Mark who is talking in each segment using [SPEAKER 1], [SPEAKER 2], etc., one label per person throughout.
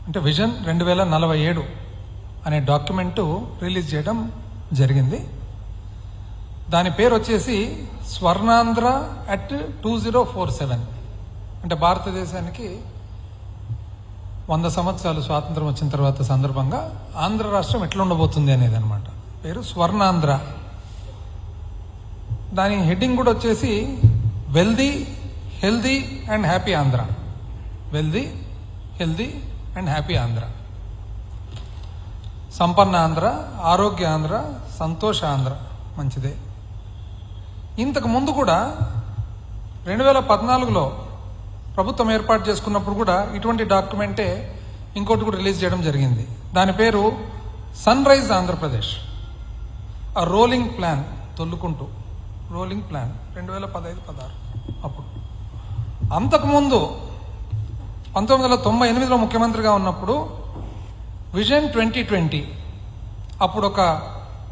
[SPEAKER 1] అంటే విజన్ 2047 అనే document release చేయడం జరిగింది. దాని పేరు వచ్చేసి స్వర్ణాంధ్ర అట్ 2047. అంటే భారతదేశానికి 100 సంవత్సరాలు స్వాతంత్రం వచ్చిన తర్వాత సందర్భంగా ఆంధ్ర రాష్ట్రం ఎట్లా ఉండబోతుంది అనేది అనమాట. పేరు స్వర్ణాంధ్ర. దాని హెడ్డింగ్ కూడా వచ్చేసి wealthy, healthy and happy Andhra. Wealthy, healthy and happy Andhra. సంపన్న ఆంధ్ర, ఆరోగ్య ఆంధ్ర, సంతోష ఆంధ్ర. మంచిదే. ఇంతకు ముందు కూడా 2014లో ప్రభుత్వం ఏర్పాటు చేసుకున్నప్పుడు కూడా ఇటువంటి డాక్యుమెంటే ఇంకోటి కూడా రిలీజ్ చేయడం జరిగింది. దాని పేరు సన్ రైజ్ ఆంధ్రప్రదేశ్, ఆ రోలింగ్ ప్లాన్. తొల్లుకుంటూ రోలింగ్ ప్లాన్ 2015-16. అప్పుడు అంతకుముందు 1998లో ముఖ్యమంత్రిగా ఉన్నప్పుడు విజన్ 2020, అప్పుడు ఒక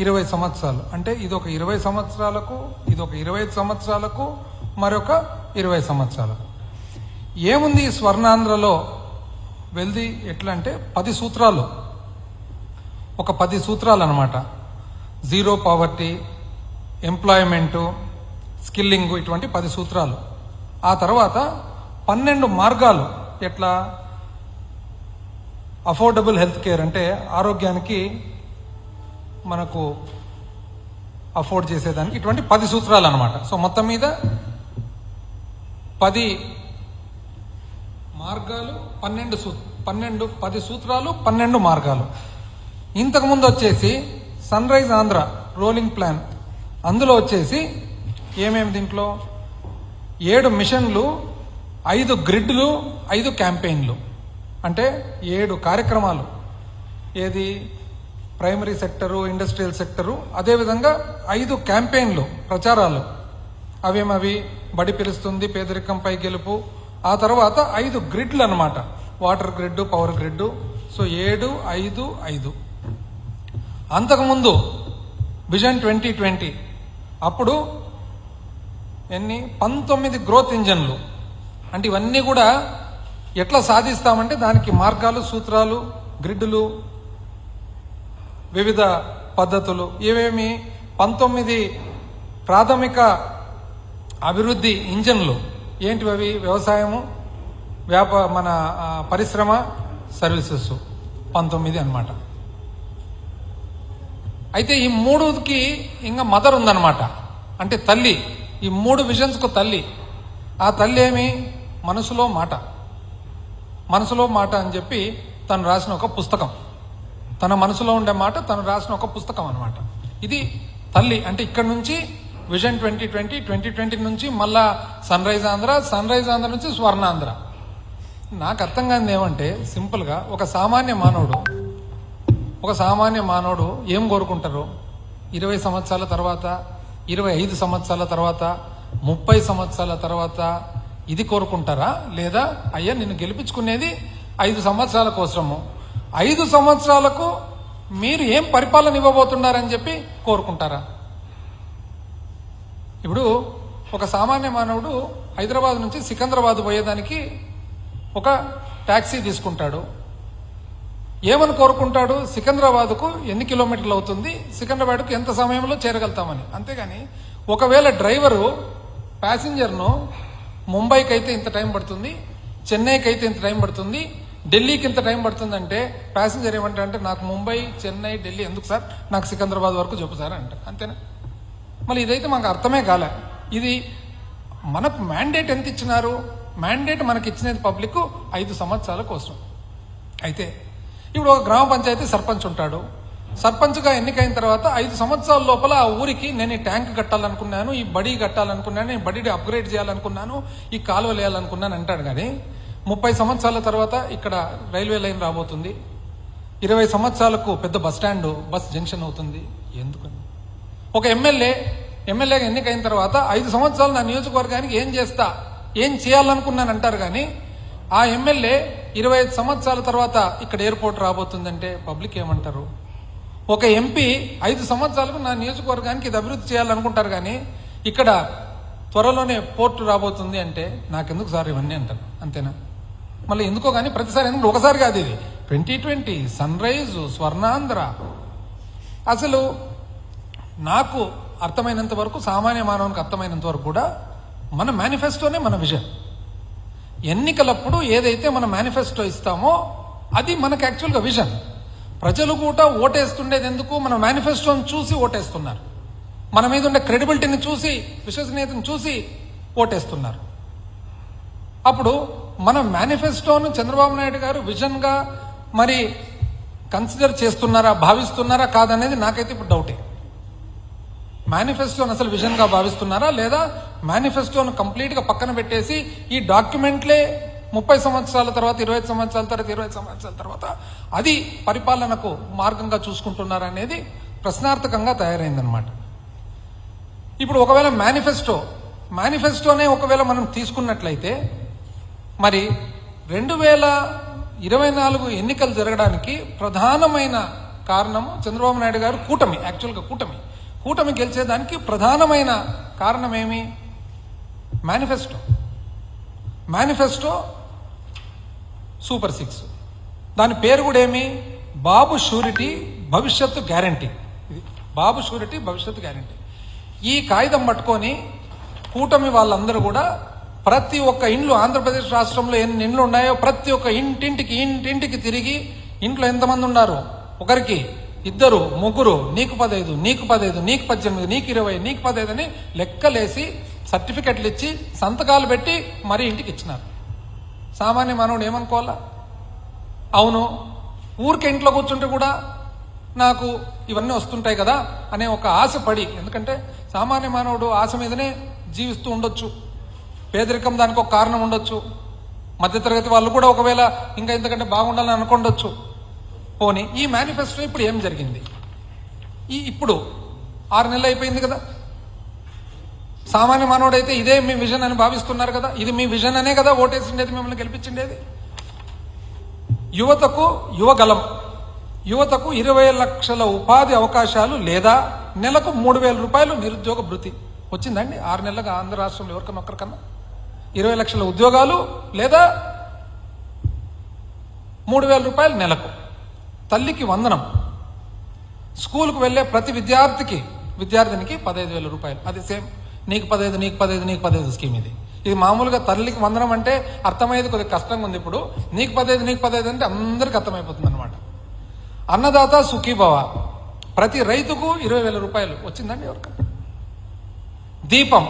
[SPEAKER 1] 20 సంవత్సరాలు. అంటే ఇదొక 20 సంవత్సరాలకు, ఇదొక 25 సంవత్సరాలకు, మరొక 20 సంవత్సరాలకు. ఏముంది ఈ స్వర్ణాంధ్రలో? వెల్ది ఎట్లా అంటే 10 సూత్రాలు, ఒక 10 సూత్రాలు అనమాట. జీరో పావర్టీ, ఎంప్లాయ్మెంటు, స్కిల్లింగ్, ఇటువంటి 10 సూత్రాలు. ఆ తర్వాత 12 మార్గాలు. ఎట్లా? అఫోర్డబుల్ హెల్త్ కేర్, అంటే ఆరోగ్యానికి మనకు అఫోర్డ్ చేసేదానికి, ఇటువంటి 10 సూత్రాలు అనమాట. సో మొత్తం మీద 10 మార్గాలు, 10 సూత్రాలు, 12 మార్గాలు. ఇంతకుముందు వచ్చేసి sunrise Andhra rolling plan, అందులో వచ్చేసి ఏమేమి దీంట్లో 7 మిషన్లు, 5 గ్రిడ్లు, 5 క్యాంపెయిన్లు. అంటే 7 కార్యక్రమాలు. ఏది? ప్రైమరీ సెక్టరు, ఇండస్ట్రియల్ సెక్టరు, అదేవిధంగా 5 క్యాంపెయిన్లు, ప్రచారాలు. అవేమవి? బడి పిలుస్తుంది, పేదరికంపై గెలుపు. ఆ తర్వాత 5 గ్రిడ్లు అనమాట. Water grid, power grid. So 7, 5, 5. అంతకుముందు విజన్ 2020 అప్పుడు ఎన్ని? 19 గ్రోత్ ఇంజన్లు. అంటే ఇవన్నీ కూడా ఎట్లా సాధిస్తామంటే దానికి మార్గాలు, సూత్రాలు, గ్రిడ్లు, వివిధ పద్ధతులు. ఇవేమి? 19 ప్రాథమిక అభివృద్ధి ఇంజన్లు. ఏంటివి అవి? వ్యవసాయము, మన పరిశ్రమ, సర్వీసెస్. 19 అన్నమాట. అయితే ఈ 3కి ఇంకా మదర్ ఉందన్నమాట. అంటే తల్లి. ఈ 3 విజన్స్కు తల్లి. ఆ తల్లి ఏమి? మనసులో మాట. మనసులో మాట అని చెప్పి తను రాసిన ఒక పుస్తకం. తన మనసులో ఉండే మాట తను రాసిన ఒక పుస్తకం అనమాట. ఇది తల్లి. అంటే ఇక్కడ నుంచి విజన్ 2020, 2020 నుంచి మళ్ళా sunrise Andhra, sunrise Andhra నుంచి స్వర్ణాంధ్ర. నాకు అర్థం కానిది ఏమంటే, సింపుల్గా ఒక సామాన్య మానవుడు ఏం కోరుకుంటారు? 20 సంవత్సరాల తర్వాత, 25 సంవత్సరాల తర్వాత, 30 సంవత్సరాల తర్వాత ఇది కోరుకుంటారా? లేదా అయ్యా నిన్ను గెలిపించుకునేది 5 సంవత్సరాల కోసము, 5 సంవత్సరాలకు మీరు ఏం పరిపాలన ఇవ్వబోతున్నారని చెప్పి కోరుకుంటారా? ఇప్పుడు ఒక సామాన్య మానవుడు హైదరాబాద్ నుంచి సికింద్రాబాద్ పోయేదానికి ఒక ట్యాక్సీ తీసుకుంటాడు. ఏమని కోరుకుంటాడు? సికింద్రాబాద్కు ఎన్ని కిలోమీటర్లు అవుతుంది, సికింద్రాబాద్కు ఎంత సమయంలో చేరగలుగుతామని. అంతేగాని ఒకవేళ డ్రైవరు ప్యాసింజర్ను ముంబైకి అయితే ఇంత టైం పడుతుంది, చెన్నైకి అయితే ఇంత టైం పడుతుంది, ఢిల్లీకి ఇంత టైం పడుతుందంటే ప్యాసింజర్ ఏమంటారంటే నాకు ముంబై, చెన్నై, ఢిల్లీ ఎందుకు సార్, నాకు సికింద్రాబాద్ వరకు చెప్పు సార్ అంటారు. అంతేనా? మళ్ళీ ఇదైతే మాకు అర్థమే కాలే. ఇది మనకు మ్యాండేట్ ఎంత ఇచ్చినారు? మ్యాండేట్ మనకి ఇచ్చినది పబ్లిక్ 5 సంవత్సరాల కోసం. అయితే ఇప్పుడు ఒక గ్రామ పంచాయతీ సర్పంచ్ ఉంటాడు. సర్పంచ్గా ఎన్నికైన తర్వాత 5 సంవత్సరాల లోపల ఆ ఊరికి నేను ఈ ట్యాంక్ కట్టాలనుకున్నాను, ఈ బడి కట్టాలనుకున్నాను, ఈ బడిని అప్గ్రేడ్ చేయాలనుకున్నాను, ఈ కాలువలు వేయాలనుకున్నాను అంటాడు. కానీ 30 సంవత్సరాల తర్వాత ఇక్కడ రైల్వే లైన్ రాబోతుంది, 20 సంవత్సరాలకు పెద్ద బస్ స్టాండ్, బస్ జంక్షన్ అవుతుంది. ఎందుకని? ఒక ఎమ్మెల్యేగా ఎన్నికైన తర్వాత 5 సంవత్సరాలు నా నియోజకవర్గానికి ఏం చేయాలనుకున్నాను అంటారు. కానీ ఆ ఎమ్మెల్యే 25 సంవత్సరాల తర్వాత ఇక్కడ ఎయిర్పోర్ట్ రాబోతుందంటే పబ్లిక్ ఏమంటారు? ఒక ఎంపీ 5 సంవత్సరాలకు నా నియోజకవర్గానికి ఇది అభివృద్ధి చేయాలనుకుంటారు. కానీ ఇక్కడ త్వరలోనే పోర్టు రాబోతుంది అంటే నాకెందుకు సార్ ఇవన్నీ అంటారు. అంతేనా? మళ్ళీ ఎందుకో కానీ ప్రతిసారి, ఎందుకు ఒకసారి కాదు, ఇది 2020, సన్ రైజ్, స్వర్ణాంధ్ర. అసలు నాకు అర్థమైనంత వరకు, సామాన్య మానవునికి అర్థమైనంత వరకు కూడా మన మేనిఫెస్టోనే మన విజన్. ఎన్నికలప్పుడు ఏదైతే మన మేనిఫెస్టో ఇస్తామో అది మనకు యాక్చువల్గా విజన్. ప్రజలు కూడా ఓటేస్తుండేది ఎందుకు? మన మేనిఫెస్టోని చూసి ఓటేస్తున్నారు. మన మీద ఉండే క్రెడిబిలిటీని చూసి, విశ్వసనీయతను చూసి ఓటేస్తున్నారు. అప్పుడు మన మేనిఫెస్టోను చంద్రబాబు నాయుడు గారు విజన్గా మరి కన్సిడర్ చేస్తున్నారా, భావిస్తున్నారా కాదనేది నాకైతే ఇప్పుడు డౌటే. మేనిఫెస్టోను అసలు విజన్గా భావిస్తున్నారా, లేదా మేనిఫెస్టోను కంప్లీట్గా పక్కన పెట్టేసి ఈ డాక్యుమెంట్లే 30 సంవత్సరాల తర్వాత, 25 సంవత్సరాల తర్వాత, 20 సంవత్సరాల తర్వాత అది పరిపాలనకు మార్గంగా చూసుకుంటున్నారా అనేది ప్రశ్నార్థకంగా తయారైందనమాట. ఇప్పుడు ఒకవేళ మేనిఫెస్టోనే ఒకవేళ మనం తీసుకున్నట్లయితే మరి 2024 ఎన్నికలు జరగడానికి ప్రధానమైన కారణము చంద్రబాబు నాయుడు గారు కూటమి. యాక్చువల్గా కూటమి గెలిచేదానికి ప్రధానమైన కారణం ఏమి? Manifesto super 6. దాని పేరు కూడా ఏమి? బాబు షూరిటీ భవిష్యత్తు గ్యారంటీ. ఇది బాబు షూరిటీ భవిష్యత్తు గ్యారంటీ. ఈ కాగితం పట్టుకొని కూటమి వాళ్ళందరూ కూడా ప్రతి ఒక్క ఇండ్లు, ఆంధ్రప్రదేశ్ రాష్ట్రంలో ఎన్ని ఇండ్లు ఉన్నాయో ప్రతి ఒక్క ఇంటింటికి తిరిగి ఇంట్లో ఎంతమంది ఉన్నారు, ఒకరికి 2, 3, నీకు 15, నీకు 15, నీకు 18, నీకు 20, నీకు 15 అని లెక్కలేసి సర్టిఫికెట్లు ఇచ్చి సంతకాలు పెట్టి మరీ ఇంటికి ఇచ్చినారు. సామాన్య మానవుడు ఏమనుకోవాలా? అవును, ఊరికే ఇంట్లో కూర్చుంటే కూడా నాకు ఇవన్నీ వస్తుంటాయి కదా అనే ఒక ఆశ పడి, ఎందుకంటే సామాన్య మానవుడు ఆశ మీదనే జీవిస్తూ ఉండొచ్చు. పేదరికం దానికి ఒక కారణం ఉండొచ్చు. మధ్యతరగతి వాళ్ళు కూడా ఒకవేళ ఇంకా ఇంతకంటే బాగుండాలని అనుకుండొచ్చు. పోనీ ఈ మేనిఫెస్టో ఇప్పుడు ఏం జరిగింది? ఇప్పుడు 6 నెలలు అయిపోయింది కదా. సామాన్య మానవుడు అయితే ఇదే మీ విజన్ అని భావిస్తున్నారు కదా. ఇది మీ విజన్ అనే కదా ఓటేసిండేది, మిమ్మల్ని గెలిపించిండేది. యువతకు 20 లక్షల ఉపాధి అవకాశాలు లేదా నెలకు 3,000 రూపాయలు నిరుద్యోగ భృతి వచ్చిందండి. 6 నెలలుగా ఆంధ్ర రాష్ట్రంలో ఎవరికన్నా ఒక్కరికన్నా 20 లక్షల ఉద్యోగాలు లేదా 3,000 రూపాయలు నెలకు. తల్లికి వందనం. స్కూల్కు వెళ్లే ప్రతి విద్యార్థినికి 15,000 రూపాయలు. అది సేమ్ నీకు 15, నీకు 15, నీకు 15 స్కీమ్. ఇది మామూలుగా తల్లికి వందనం అంటే అర్థమయ్యేది కొద్దిగా కష్టంగా ఉంది. ఇప్పుడు నీకు 15, నీకు 15 అంటే అందరికి అర్థమైపోతుంది అనమాట. అన్నదాత సుఖీభవ, ప్రతి రైతుకు 20,000 రూపాయలు వచ్చిందండి ఎవరికన్నా. దీపం,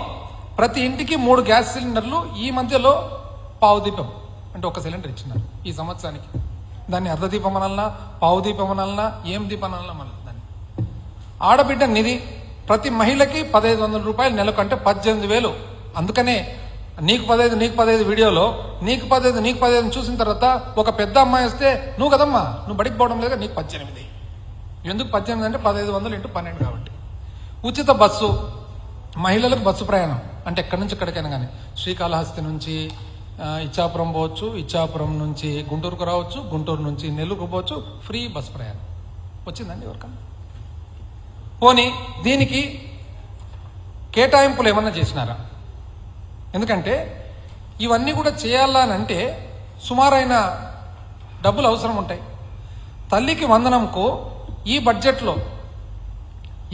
[SPEAKER 1] ప్రతి ఇంటికి 3 గ్యాస్ సిలిండర్లు. ఈ మధ్యలో పావు దీపం అంటే 1 సిలిండర్ ఇచ్చినారు ఈ సంవత్సరానికి. దాన్ని అర్ధ దీపం అనాలన్నా, పావు దీపం అనాలన్నా, ఏం దీపం అనాలన్నా మన దాన్ని. ఆడబిడ్డ నిధి, ప్రతి మహిళకి 1,500 రూపాయలు నెలకు, అంటే 18,000. అందుకనే నీకు 15, నీకు 15 వీడియోలో నీకు 15, నీకు 15 చూసిన తర్వాత ఒక పెద్ద అమ్మాయి వస్తే, నువ్వు కదమ్మా, నువ్వు బడికి పోవడం లేదా, నీకు 18. ఎందుకు 18 అంటే 1,500 × 12 కాబట్టి. ఉచిత బస్సు, మహిళలకు బస్సు ప్రయాణం అంటే ఎక్కడి నుంచి ఎక్కడికైనా కానీ, శ్రీకాళహస్తి నుంచి ఇచ్చాపురం పోవచ్చు, ఇచ్చాపురం నుంచి గుంటూరుకు రావచ్చు, గుంటూరు నుంచి నెల్లూరుకు పోవచ్చు, ఫ్రీ బస్సు ప్రయాణం వచ్చిందండి ఎవరికన్నా. పోనీ దీనికి కేటాయింపులు ఏమన్నా చేసినారా? ఎందుకంటే ఇవన్నీ కూడా చేయాలనంటే సుమారైన డబ్బులు అవసరం ఉంటాయి. తల్లికి వందనంకు ఈ బడ్జెట్లో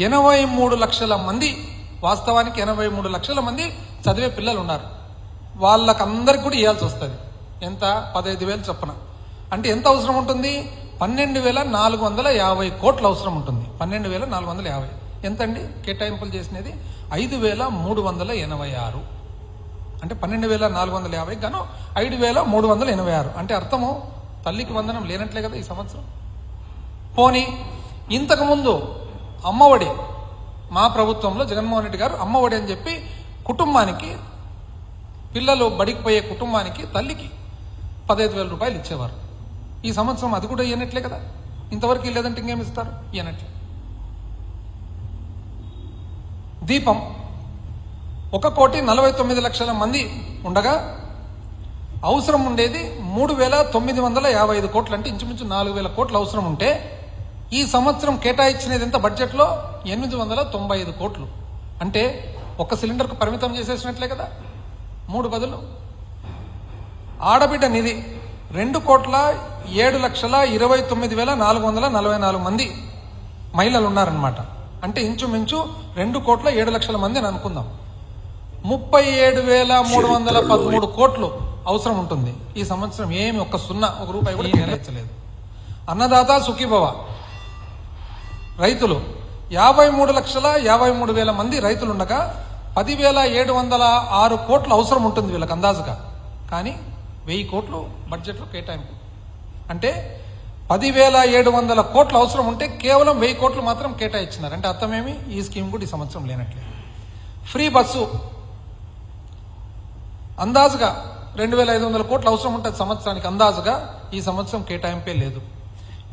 [SPEAKER 1] 83 లక్షల మంది, వాస్తవానికి 83 లక్షల మంది చదివే పిల్లలు ఉన్నారు. వాళ్ళకందరికి కూడా ఇవ్వాల్సి వస్తుంది. ఎంత? 15,000 చొప్పున. అంటే ఎంత అవసరం ఉంటుంది? 12,450 కోట్లు అవసరం ఉంటుంది. 12,450. ఎంతండి కేటాయింపులు చేసినది? 5,386. అంటే 12,450 గాను 5,386. అంటే అర్థము తల్లికి వందనం లేనట్లే కదా ఈ సంవత్సరం. పోనీ ఇంతకుముందు అమ్మఒడి, మా ప్రభుత్వంలో జగన్మోహన్ రెడ్డి గారు అమ్మఒడి అని చెప్పి కుటుంబానికి, పిల్లలు బడికి పోయే కుటుంబానికి తల్లికి 15,000 రూపాయలు ఇచ్చేవారు. ఈ సంవత్సరం అది కూడా ఇవ్వనట్లే కదా. ఇంతవరకు లేదంటే ఇంకేమి ఇస్తారు? ఇవ్వనట్లే. దీపం, 1,49,00,000 మంది ఉండగా అవసరం ఉండేది 3,955 కోట్లు. అంటే ఇంచుమించు 4,000 కోట్లు అవసరం ఉంటే ఈ సంవత్సరం కేటాయించినది ఎంత బడ్జెట్లో? 895 కోట్లు. అంటే 1 సిలిండర్కు పరిమితం చేసేసినట్లే కదా, 3 బదులు. ఆడబిడ్డ నిధి 2,7,29,444 మంది మహిళలు ఉన్నారనమాట. అంటే ఇంచుమించు 2,07,00,000 మంది అని అనుకుందాం. 37,313 కోట్లు అవసరం ఉంటుంది. ఈ సంవత్సరం ఏమి ఒక్క రూపాయి కూడా కేటాయించలేదు. అన్నదాత సుఖీభవ రైతులు 53,53,000 మంది రైతులు ఉండగా 10,706 కోట్లు అవసరం ఉంటుంది వీళ్ళకి అందాజుగా. కానీ 1,000 కోట్లు బడ్జెట్లో కేటాయింపు. అంటే 10,700 కోట్లు అవసరం ఉంటే కేవలం 1,000 కోట్లు మాత్రం కేటాయించినారు. అంటే అర్థమేమి? ఈ స్కీమ్ కూడా ఈ సంవత్సరం లేనట్లేదు. ఫ్రీ బస్సు అందాజుగా 2,500 కోట్లు అవసరం ఉంటుంది సంవత్సరానికి అందాజుగా. ఈ సంవత్సరం కేటాయింపే లేదు.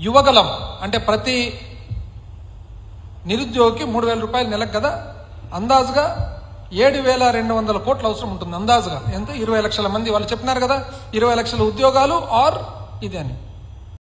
[SPEAKER 1] యువగలం అంటే ప్రతి నిరుద్యోగికి 3,000 రూపాయలు నెలకు కదా, అందాజుగా 7,200 కోట్లు అవసరం ఉంటుంది అందాజుగా. ఎంత? 20 లక్షల మంది. వాళ్ళు చెప్పినారు కదా 20 లక్షల ఉద్యోగాలు ఆర్ ఇది అని.